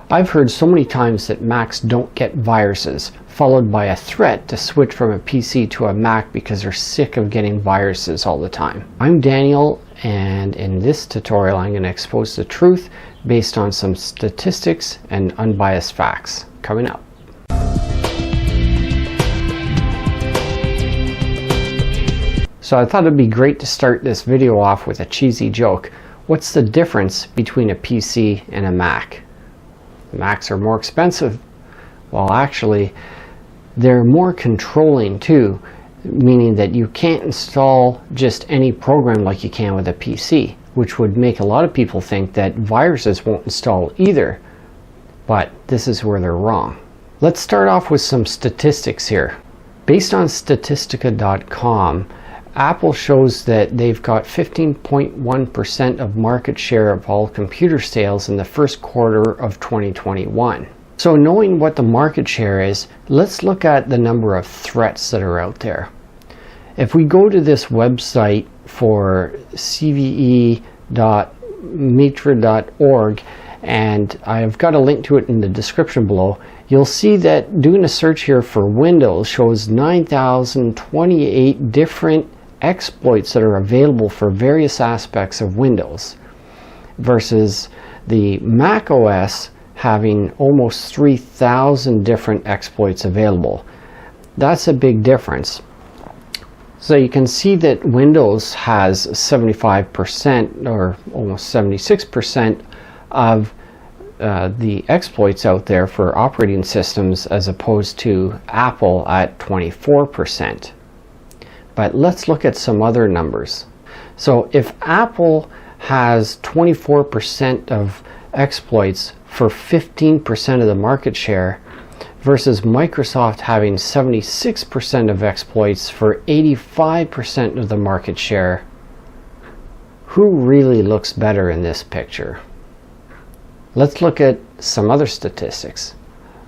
I've heard so many times that Macs don't get viruses, followed by a threat to switch from a PC to a Mac because they're sick of getting viruses all the time. I'm Daniel, and in this tutorial I'm going to expose the truth based on some statistics and unbiased facts. Coming up. So I thought it'd be great to start this video off with a cheesy joke. What's the difference between a PC and a Mac? The Macs are more expensive. Well, actually, they're more controlling too, meaning that you can't install just any program like you can with a PC, which would make a lot of people think that viruses won't install either. But this is where they're wrong. Let's start off with some statistics here. Based on Statistica.com, Apple shows that they've got 15.1% of market share of all computer sales in the first quarter of 2021. So knowing what the market share is, let's look at the number of threats that are out there. If we go to this website for cve.mitra.org, and I've got a link to it in the description below, you'll see that doing a search here for Windows shows 9,028 different exploits that are available for various aspects of Windows, versus the Mac OS having almost 3,000 different exploits available. That's a big difference. So you can see that Windows has 75% or almost 76% of the exploits out there for operating systems, as opposed to Apple at 24%. But let's look at some other numbers. So if Apple has 24% of exploits for 15% of the market share, versus Microsoft having 76% of exploits for 85% of the market share, who really looks better in this picture? Let's look at some other statistics.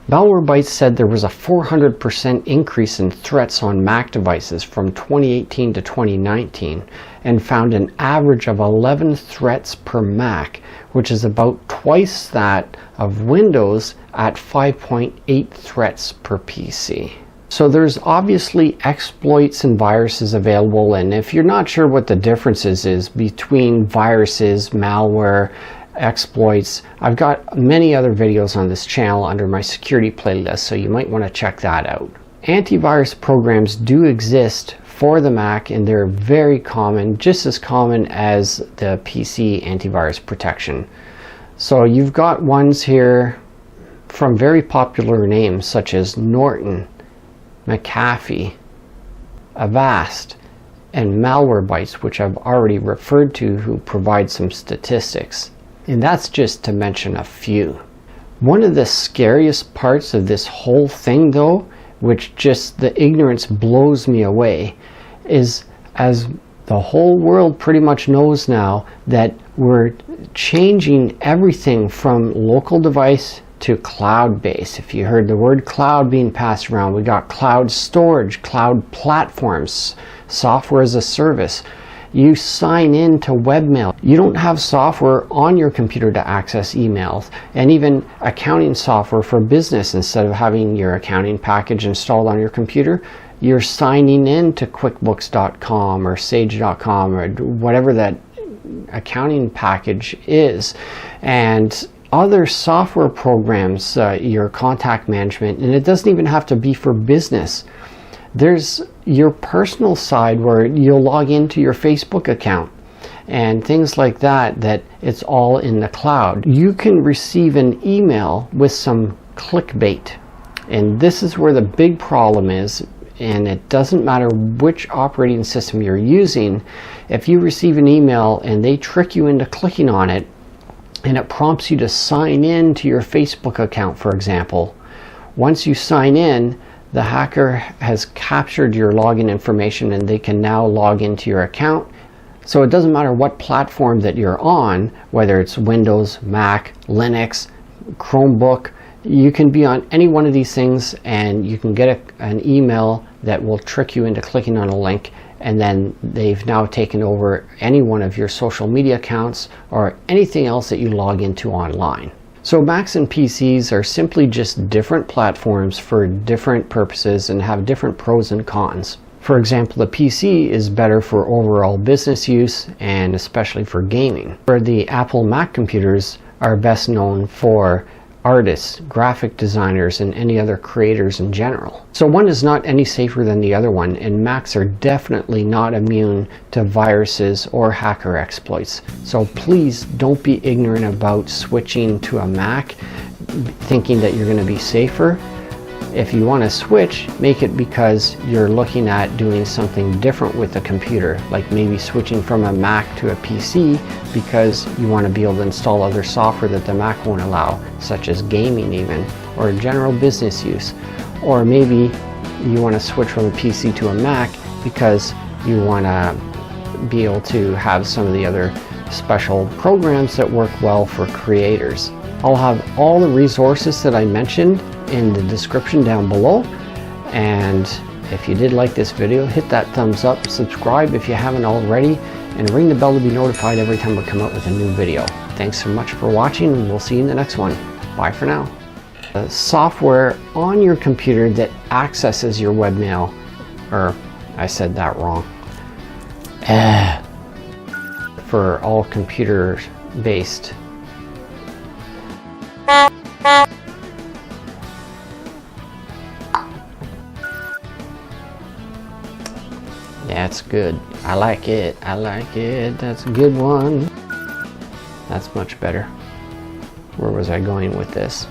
Malwarebytes said there was a 400% increase in threats on Mac devices from 2018 to 2019, and found an average of 11 threats per Mac, which is about twice that of Windows at 5.8 threats per PC. So there's obviously exploits and viruses available, and if you're not sure what the differences is between viruses, malware, exploits, I've got many other videos on this channel under my security playlist, so you might want to check that out. Antivirus programs do exist for the Mac, and they're very common, just as common as the PC antivirus protection. So you've got ones here from very popular names such as Norton, McAfee, Avast, and Malwarebytes, which I've already referred to, who provide some statistics. And that's just to mention a few. One of the scariest parts of this whole thing, though, which just the ignorance blows me away, is as the whole world pretty much knows now that we're changing everything from local device to cloud-based. If you heard the word cloud being passed around, we got cloud storage, cloud platforms, software as a service. You sign in to webmail. You don't have software on your computer to access emails, and even accounting software for business. Instead of having your accounting package installed on your computer, you're signing in to QuickBooks.com or Sage.com or whatever that accounting package is, and other software programs, your contact management, and it doesn't even have to be for business. There's your personal side where you'll log into your Facebook account and things like that, that it's all in the cloud. You can receive an email with some clickbait, and this is where the big problem is, and it doesn't matter which operating system you're using. If you receive an email and they trick you into clicking on it, and it prompts you to sign in to your Facebook account, for example, once you sign in, the hacker has captured your login information, and they can now log into your account. So it doesn't matter what platform that you're on, whether it's Windows, Mac, Linux, Chromebook, you can be on any one of these things, and you can get an email that will trick you into clicking on a link, and then they've now taken over any one of your social media accounts or anything else that you log into online. So Macs and PCs are simply just different platforms for different purposes and have different pros and cons. For example, the PC is better for overall business use and especially for gaming, where the Apple Mac computers are best known for artists, graphic designers, and any other creators in general. So one is not any safer than the other one, and Macs are definitely not immune to viruses or hacker exploits. So please don't be ignorant about switching to a Mac thinking that you're going to be safer. If you want to switch, make it because you're looking at doing something different with the computer, like maybe switching from a Mac to a PC because you want to be able to install other software that the Mac won't allow, such as gaming even, or general business use. Or maybe you want to switch from a PC to a Mac because you want to be able to have some of the other special programs that work well for creators. I'll have all the resources that I mentioned in the description down below, and if you did like this video, hit that thumbs up, subscribe if you haven't already, and ring the bell to be notified every time we come out with a new video. Thanks so much for watching, and we'll see you in the next one. Bye for now. The software on your computer that accesses your webmail, or I said that wrong, for all computer based. That's good. I like it. I like it. That's a good one. That's much better. Where was I going with this?